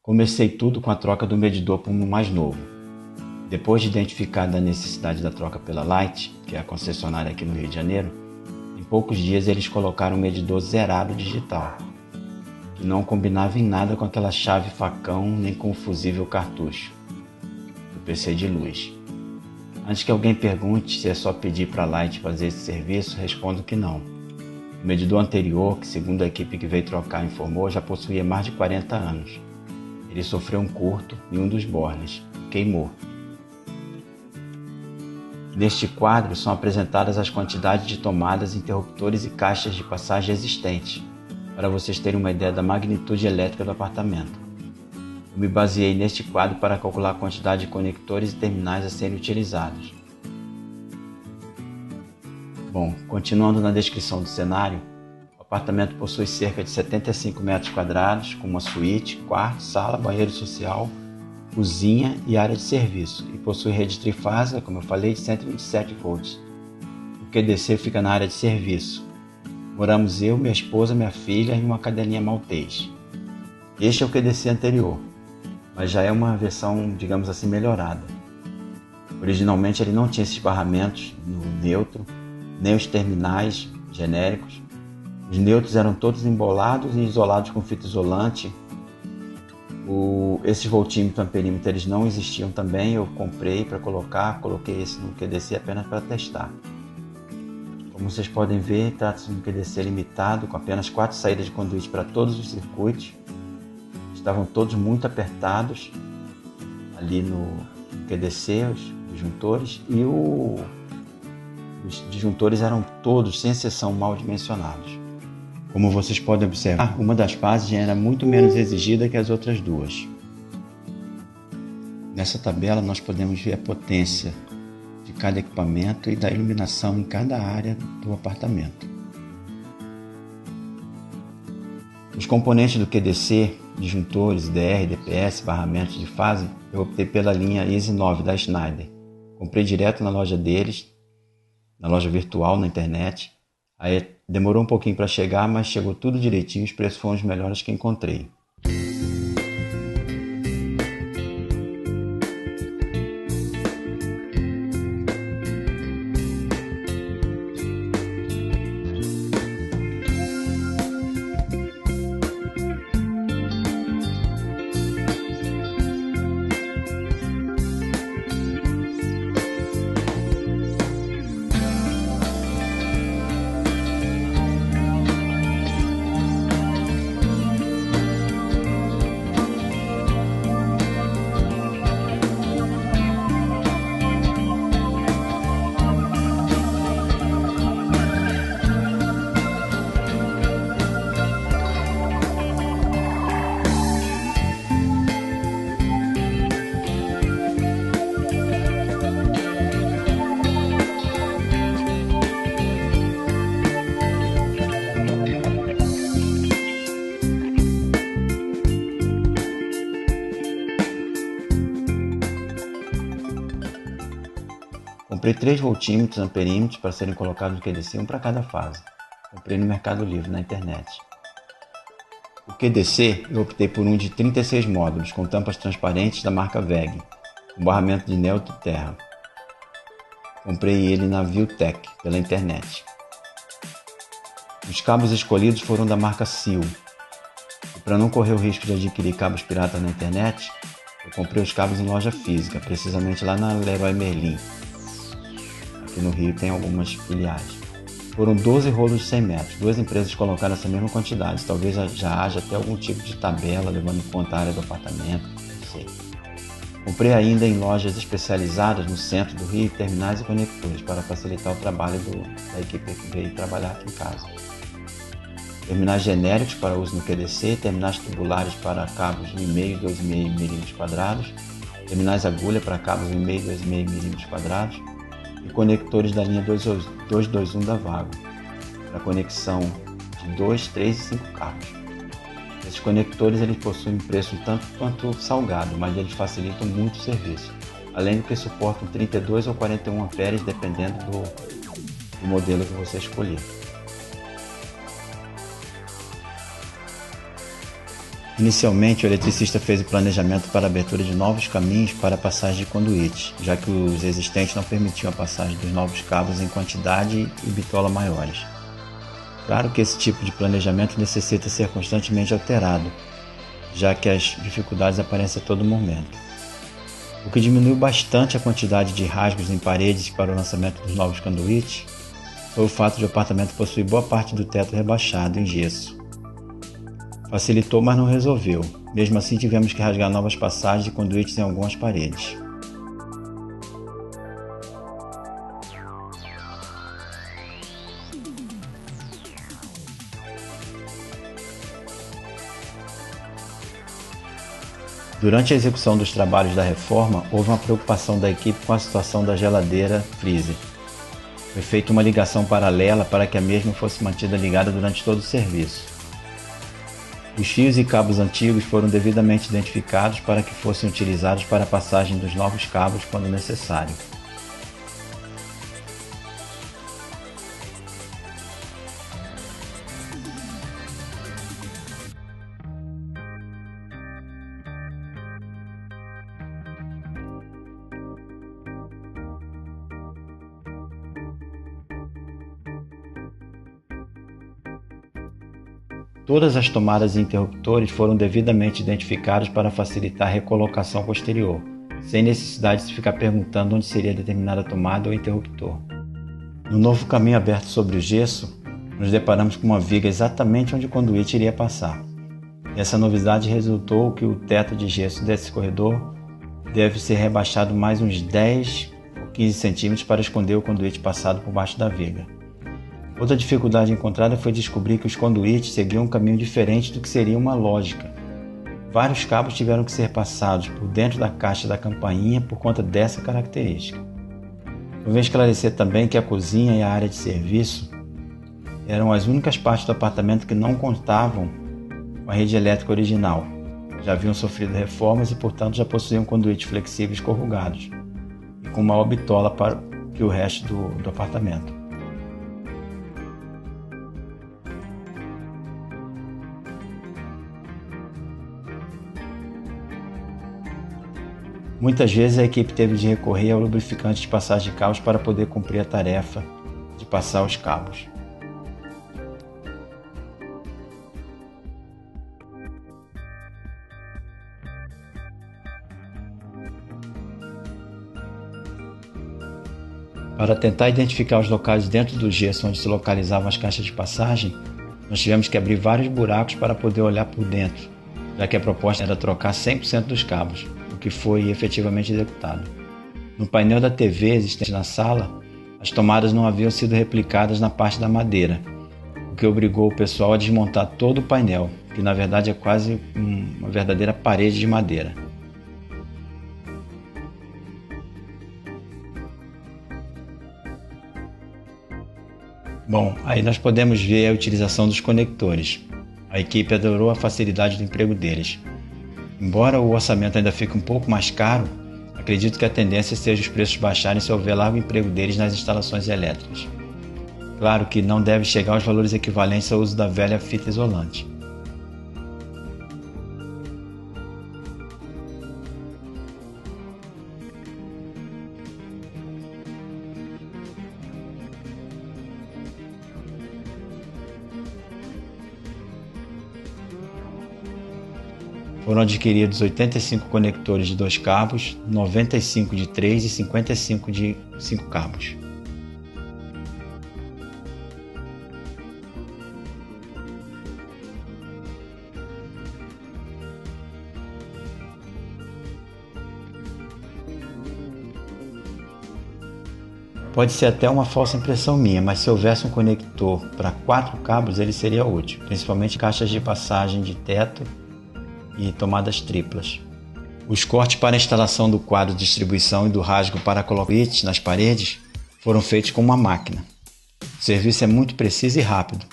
Comecei tudo com a troca do medidor por um mais novo. Depois de identificada a necessidade da troca pela Light, que é a concessionária aqui no Rio de Janeiro, em poucos dias eles colocaram um medidor zerado digital, que não combinava em nada com aquela chave facão nem com o fusível cartucho do PC de luz. Antes que alguém pergunte se é só pedir para a Light fazer esse serviço, respondo que não. O medidor anterior, que segundo a equipe que veio trocar informou, já possuía mais de 40 anos. Ele sofreu um curto em um dos bornes, queimou. Neste quadro são apresentadas as quantidades de tomadas, interruptores e caixas de passagem existentes, para vocês terem uma ideia da magnitude elétrica do apartamento. Eu me baseei neste quadro para calcular a quantidade de conectores e terminais a serem utilizados. Bom, continuando na descrição do cenário, o apartamento possui cerca de 75 metros quadrados, com uma suíte, quarto, sala, banheiro social, cozinha e área de serviço, e possui rede trifásica, como eu falei, de 127 volts. O QDC fica na área de serviço. Moramos eu, minha esposa, minha filha e uma cadelinha maltês. Este é o QDC anterior, mas já é uma versão, digamos assim, melhorada. Originalmente ele não tinha esses barramentos no neutro, nem os terminais genéricos. Os neutros eram todos embolados e isolados com fita isolante. Esses voltímetros amperímetros eles não existiam também, eu comprei para coloquei esse no QDC apenas para testar. Como vocês podem ver, trata-se de um QDC limitado, com apenas 4 saídas de conduíte para todos os circuitos. Estavam todos muito apertados ali no QDC, os disjuntores, e os disjuntores eram todos, sem exceção, mal dimensionados. Como vocês podem observar, uma das fases já era muito menos exigida que as outras duas. Nessa tabela nós podemos ver a potência de cada equipamento e da iluminação em cada área do apartamento. Os componentes do QDC, disjuntores, DR, DPS, barramentos de fase, eu optei pela linha Easy 9 da Schneider. Comprei direto na loja deles, na loja virtual, na internet. Aí demorou um pouquinho para chegar, mas chegou tudo direitinho, os preços foram os melhores que encontrei. Comprei 3 voltímetros amperímetros para serem colocados no QDC, um para cada fase. Comprei no Mercado Livre, na internet. O QDC eu optei por um de 36 módulos, com tampas transparentes da marca WEG, com barramento de neutro e terra. Comprei ele na Viewtech, pela internet. Os cabos escolhidos foram da marca Seal. E para não correr o risco de adquirir cabos piratas na internet, eu comprei os cabos em loja física, precisamente lá na Leroy Merlin. Aqui no Rio tem algumas filiais. Foram 12 rolos de 100 metros. 2 empresas colocaram essa mesma quantidade. Talvez já haja até algum tipo de tabela levando em conta a área do apartamento, não sei. Comprei ainda em lojas especializadas no centro do Rio, terminais e conectores para facilitar o trabalho da equipe que veio trabalhar aqui em casa. Terminais genéricos para uso no QDC, terminais tubulares para cabos 1,5 e 2,5 mm², terminais agulha para cabos 1,5 e 2,5 mm², e conectores da linha 221 da Vago, para conexão de 2, 3 e 5 carros. Esses conectores eles possuem preço tanto quanto salgado, mas eles facilitam muito o serviço, além do que suportam 32 ou 41 amperes, dependendo do modelo que você escolher. Inicialmente, o eletricista fez o planejamento para a abertura de novos caminhos para a passagem de conduítes, já que os existentes não permitiam a passagem dos novos cabos em quantidade e bitola maiores. Claro que esse tipo de planejamento necessita ser constantemente alterado, já que as dificuldades aparecem a todo momento. O que diminuiu bastante a quantidade de rasgos em paredes para o lançamento dos novos conduítes foi o fato de o apartamento possuir boa parte do teto rebaixado em gesso. Facilitou, mas não resolveu. Mesmo assim, tivemos que rasgar novas passagens de conduítes em algumas paredes. Durante a execução dos trabalhos da reforma, houve uma preocupação da equipe com a situação da geladeira freezer. Foi feita uma ligação paralela para que a mesma fosse mantida ligada durante todo o serviço. Os fios e cabos antigos foram devidamente identificados para que fossem utilizados para a passagem dos novos cabos quando necessário. Todas as tomadas e interruptores foram devidamente identificados para facilitar a recolocação posterior, sem necessidade de se ficar perguntando onde seria determinada tomada ou interruptor. No novo caminho aberto sobre o gesso, nos deparamos com uma viga exatamente onde o conduíte iria passar. Essa novidade resultou que o teto de gesso desse corredor deve ser rebaixado mais uns 10 ou 15 centímetros para esconder o conduíte passado por baixo da viga. Outra dificuldade encontrada foi descobrir que os conduítes seguiam um caminho diferente do que seria uma lógica. Vários cabos tiveram que ser passados por dentro da caixa da campainha por conta dessa característica. Convém esclarecer também que a cozinha e a área de serviço eram as únicas partes do apartamento que não contavam com a rede elétrica original. Já haviam sofrido reformas e, portanto, já possuíam conduítes flexíveis corrugados e com maior bitola para que o resto do apartamento. Muitas vezes a equipe teve de recorrer ao lubrificante de passagem de cabos para poder cumprir a tarefa de passar os cabos. Para tentar identificar os locais dentro do gesso onde se localizavam as caixas de passagem, nós tivemos que abrir vários buracos para poder olhar por dentro, já que a proposta era trocar 100% dos cabos, o que foi efetivamente executado. No painel da TV existente na sala, as tomadas não haviam sido replicadas na parte da madeira, o que obrigou o pessoal a desmontar todo o painel, que na verdade é quase uma verdadeira parede de madeira. Bom, aí nós podemos ver a utilização dos conectores. A equipe adorou a facilidade do emprego deles. Embora o orçamento ainda fique um pouco mais caro, acredito que a tendência seja os preços baixarem se houver largo emprego deles nas instalações elétricas. Claro que não deve chegar aos valores equivalentes ao uso da velha fita isolante. Foram adquiridos 85 conectores de 2 cabos, 95 de 3 e 55 de 5 cabos. Pode ser até uma falsa impressão minha, mas se houvesse um conector para 4 cabos, ele seria útil, principalmente caixas de passagem de teto e tomadas triplas. Os cortes para a instalação do quadro de distribuição e do rasgo para colocar bits nas paredes foram feitos com uma máquina. O serviço é muito preciso e rápido,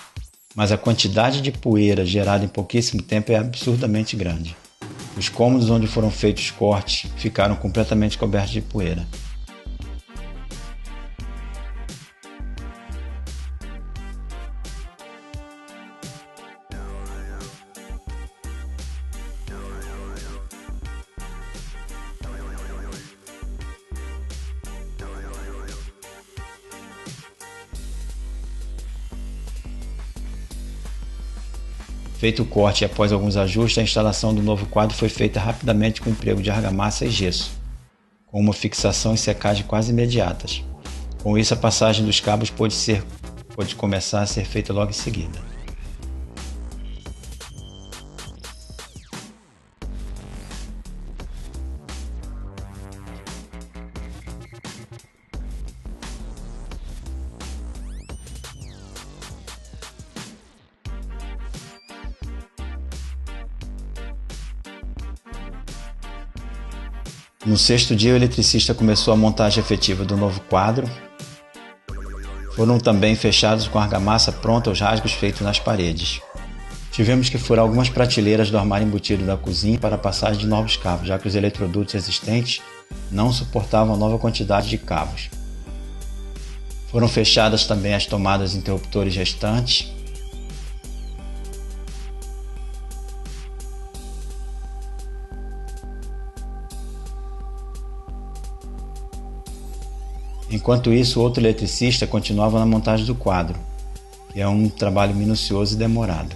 mas a quantidade de poeira gerada em pouquíssimo tempo é absurdamente grande. Os cômodos onde foram feitos os cortes ficaram completamente cobertos de poeira. Feito o corte e após alguns ajustes, a instalação do novo quadro foi feita rapidamente com emprego de argamassa e gesso, com uma fixação e secagem quase imediatas. Com isso, a passagem dos cabos pôde começar a ser feita logo em seguida. No sexto dia, o eletricista começou a montagem efetiva do novo quadro. Foram também fechados com argamassa pronta os rasgos feitos nas paredes. Tivemos que furar algumas prateleiras do armário embutido da cozinha para a passagem de novos cabos, já que os eletrodutos existentes não suportavam a nova quantidade de cabos. Foram fechadas também as tomadas interruptores restantes. Enquanto isso, outro eletricista continuava na montagem do quadro, que é um trabalho minucioso e demorado.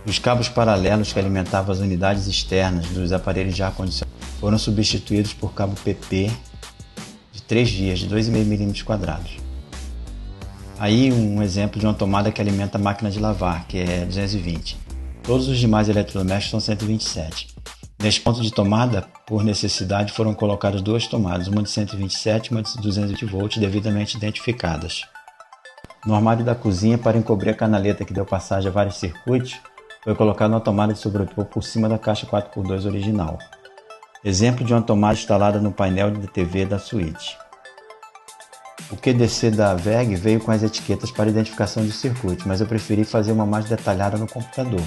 Os cabos paralelos que alimentavam as unidades externas dos aparelhos de ar-condicionado foram substituídos por cabo PP de 3 vias de 2,5 mm². Aí um exemplo de uma tomada que alimenta a máquina de lavar, que é 220. Todos os demais eletrodomésticos são 127. Neste ponto de tomada, por necessidade, foram colocadas duas tomadas, uma de 127 e uma de 220 volts, devidamente identificadas. No armário da cozinha, para encobrir a canaleta que deu passagem a vários circuitos, foi colocada uma tomada de sobrepor por cima da caixa 4x2 original. Exemplo de uma tomada instalada no painel de TV da suíte. O QDC da WEG veio com as etiquetas para identificação de circuitos, mas eu preferi fazer uma mais detalhada no computador.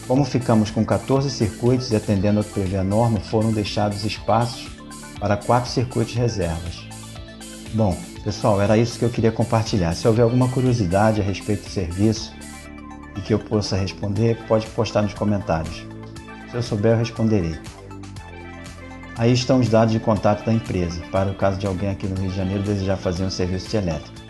Como ficamos com 14 circuitos e atendendo ao que prevê a norma, foram deixados espaços para 4 circuitos reservas. Bom, pessoal, era isso que eu queria compartilhar. Se houver alguma curiosidade a respeito do serviço e que eu possa responder, pode postar nos comentários. Se eu souber, eu responderei. Aí estão os dados de contato da empresa, para o caso de alguém aqui no Rio de Janeiro desejar fazer um serviço de elétrica.